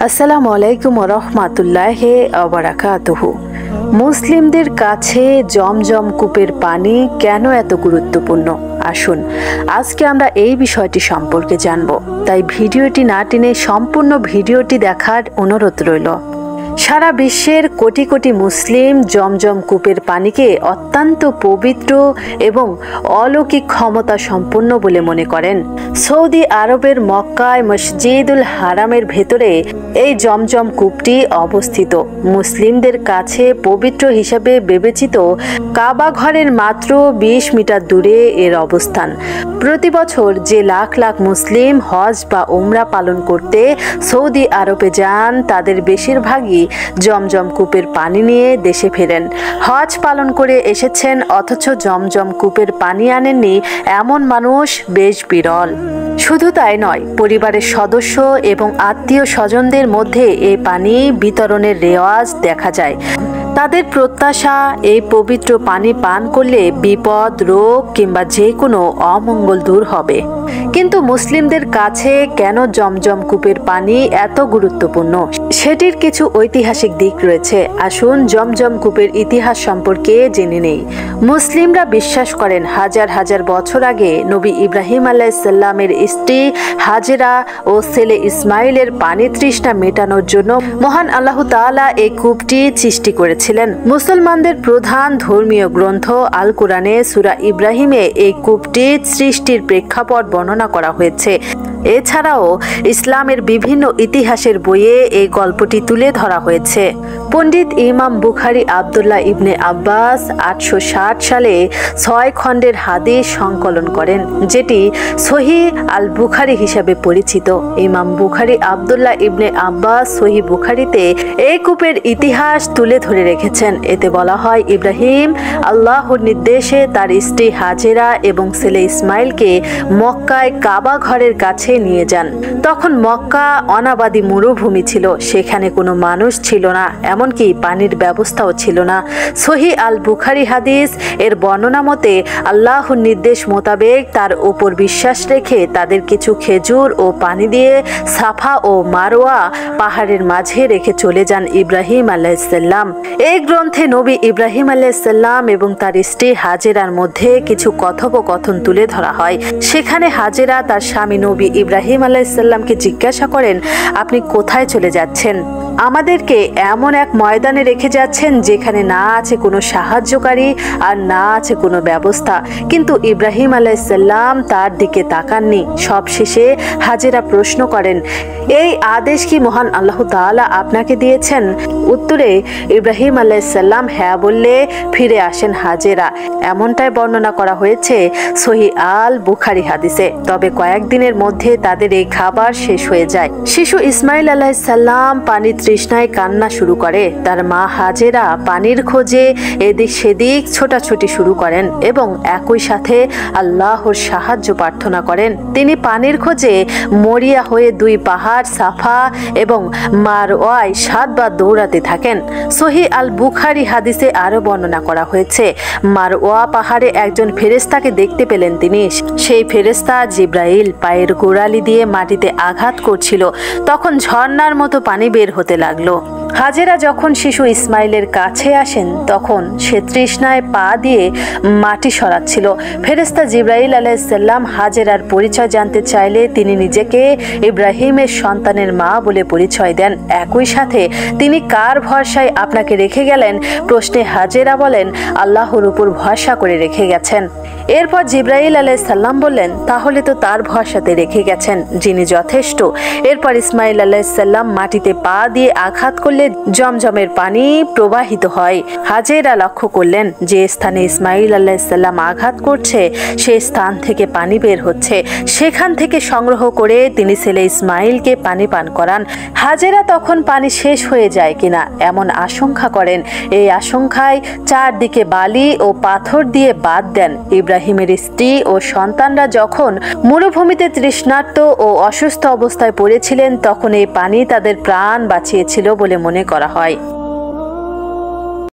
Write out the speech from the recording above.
আসসালামু আলাইকুম ওয়া রাহমাতুল্লাহি ওয়া বারাকাতুহু। মুসলিমদের কাছে জমজম কূপের পানি কেন এত গুরুত্বপূর্ণ? আসুন আজকে আমরা এই বিষয়টি সম্পর্কে জানব। তাই ভিডিওটি না টেনে সম্পূর্ণ ভিডিওটি দেখার অনুরোধ রইল। সারা বিশ্বের কোটি কোটি মুসলিম জমজম কূপের পানিকে অত্যন্ত পবিত্র এবং অলৌকিক ক্ষমতা সম্পন্ন বলে মনে করেন। সৌদি আরবের মক্কায় মসজিদুল হারামের ভেতরে এই জমজম কূপটি অবস্থিত। মুসলিমদের কাছে পবিত্র হিসাবে বিবেচিত কাবা ঘরের মাত্র ২০ মিটার দূরে এর অবস্থান। প্রতি বছর যে লাখ লাখ মুসলিম হজ বা উমরা পালন করতে সৌদি আরবে যান, তাদের বেশিরভাগই জমজম কূপের পানি নিয়ে দেশে ফেরেন। হজ পালন করে এসেছেন অথচ জমজম কূপের পানি আনেননি এমন মানুষ বেশ বিরল। শুধু তাই নয়, পরিবারের সদস্য এবং আত্মীয় স্বজনদের মধ্যে এই পানি বিতরণের রেওয়াজ দেখা যায়। তাদের প্রত্যাশা এই পবিত্র পানি পান করলে বিপদ, রোগ কিংবা যে কোনো অমঙ্গল দূর হবে। কিন্তু মুসলিমদের কাছে কেন জমজম কূপের পানি এত গুরুত্বপূর্ণ, সেটির কিছু ঐতিহাসিক দিক রয়েছে। আসুন জমজম কূপের ইতিহাস সম্পর্কে জেনে নেই। মুসলিমরা বিশ্বাস করেন হাজার হাজার বছর আগে নবী ইব্রাহিম আলাইহিসসালামের স্ত্রী হাজেরা ও ছেলে ইসমাইলের পানি তৃষ্ণা মেটানোর জন্য মহান আল্লাহ তাআলা এই কূপটি সৃষ্টি করেছিলেন। মুসলমানদের প্রধান ধর্মীয় গ্রন্থ আল কুরআনে সূরা ইব্রাহিমে এই কূপটির সৃষ্টির প্রেক্ষাপট বর্ণনা করা হয়েছে। এছাড়াও ইসলামের বিভিন্ন ইতিহাসের বইয়ে এই গল্পটি তুলে ধরা হয়েছে। পণ্ডিত ইমাম বুখারী আব্দুল্লাহ ইবনে আব্বাস ৮৬০ সালে ৬ খণ্ডের হাদিস সংকলন করেন, যেটি সহিহ আল বুখারী হিসাবে পরিচিত। ইমাম বুখারী আব্দুল্লাহ ইবনে আব্বাস সহিহ বুখারীতে এই কূপের ইতিহাস তুলে ধরে রেখেছেন। এতে বলা হয়, ইব্রাহিম আল্লাহর নির্দেশে তার স্ত্রী হাজেরা এবং ছেলে ইসমাইলকে মক্কায় কাবা ঘরের কাছে নিয়ে যান। তখন মক্কা অনাবাদী মরুভূমি ছিল, সেখানে কোনো মানুষ ছিল না, এমনকি পানির ব্যবস্থাও ছিল না। সহিহ আল বুখারী হাদিস এর বর্ণনা মতে আল্লাহর নির্দেশ মোতাবেক তার উপর বিশ্বাস রেখে তাদের কিছু খেজুর ও পানি দিয়ে সাফা ও মারওয়া পাহাড়ের মাঝে রেখে চলে যান ইব্রাহিম আলাইহিসসালাম। এই গ্রন্থে নবী ইব্রাহিম আলাইহিসসালাম এবং তার স্ত্রী হাজেরার মধ্যে কিছু কথোপকথন তুলে ধরা হয়। সেখানে হাজেরা তার স্বামী নবী ইব্রাহিম আলাইহিসসালামকে জিজ্ঞাসা করেন, আপনি কোথায় চলে যাচ্ছেন? আমাদেরকে এমন এক ময়দানে রেখে যাচ্ছেন যেখানে না আছে কোনো সাহায্যকারী আর না আছে কোনো ব্যবস্থা। কিন্তু ইব্রাহিম আলাইহিসসালাম তার দিকে তাকাননি। সবশেষে হাজেরা প্রশ্ন করেন, এই আদেশ কি মহান আল্লাহ তাআলা আপনাকে দিয়েছেন? উত্তরে ইব্রাহিম আলাইহিসসালাম হ্যাঁ বললে ফিরে আসেন হাজেরা। এমনটাই বর্ণনা করা হয়েছে সহিহ আল বুখারী হাদিসে। তবে কয়েকদিনের মধ্যে তাদের এই খাবার শেষ হয়ে যায়। শিশু ইসমাইল আলাইহিসসালাম পানির তৃষ্ণায় কান্না শুরু করে। তার মা হাজেরা পানির খোঁজে এদিক সেদিক ছোটাছুটি শুরু করেন এবং একই সাথে আল্লাহর সাহায্য প্রার্থনা করেন। তিনি পানির খোঁজে মরিয়া হয়ে 2 পাহাড় সাফা এবং মারওয়ায় 7 বার দৌড়াতে থাকেন। সহিহ আল বুখারী হাদিসে আরো বর্ণনা করা হয়েছে, মারওয়া পাহাড়ে একজন ফেরেশতাকে দেখতে পেলেন তিনি। সেই ফেরেশতা জিব্রাইল পায়ের গোড়ালি দিয়ে মাটিতে আঘাত করছিল। তখন ঝর্ণার মতো পানি বের হতে লাগলো। হাজেরা যখন শিশু ইসমাইলের কাছে আসেন, তখন সে তৃষ্ণায় পা দিয়ে মাটি সরাচ্ছিল। ফেরেশতা জিব্রাইল আলাইহিসসালাম হাজেরার পরিচয় জানতে চাইলে তিনি নিজেকে ইব্রাহিমের সন্তানের মা বলে পরিচয় দেন। একই সাথে তিনি কার ভরসায় আপনাকে রেখে গেলেন প্রশ্নে হাজেরা বলেন, আল্লাহর উপর ভরসা করে রেখে গেছেন। এরপর জিব্রাইল আলাইহিসসালাম বললেন, তাহলে তো তার ভরসাতে রেখে গেছেন, যিনি যথেষ্ট। এরপর ইসমাইল আলাইহিসসালাম মাটিতে পা দিয়ে আঘাত করলে জমজমের পানি প্রবাহিত হয়। হাজেরা লক্ষ্য করলেন যে স্থানে ইসমাইল আলাইহিসসালাম আঘাত করছে সেই স্থান থেকে পানি বের হচ্ছে। সেখান থেকে সংগ্রহ করে তিনি ছেলে ইসমাইলকে পানি পান করান। হাজেরা তখন পানি শেষ হয়ে যায় কিনা এমন আশঙ্কা করেন। এই আশঙ্কায় চারদিকে বালি ও পাথর দিয়ে বাঁধ দেন। ইব্রাহিমের স্ত্রী ও সন্তানরা যখন মরুভূমিতে তৃষ্ণার্ত ও অসুস্থ অবস্থায় পড়েছিলেন, তখন এই পানি তাদের প্রাণ বাঁচিয়েছিল বলে মনে করা হয়।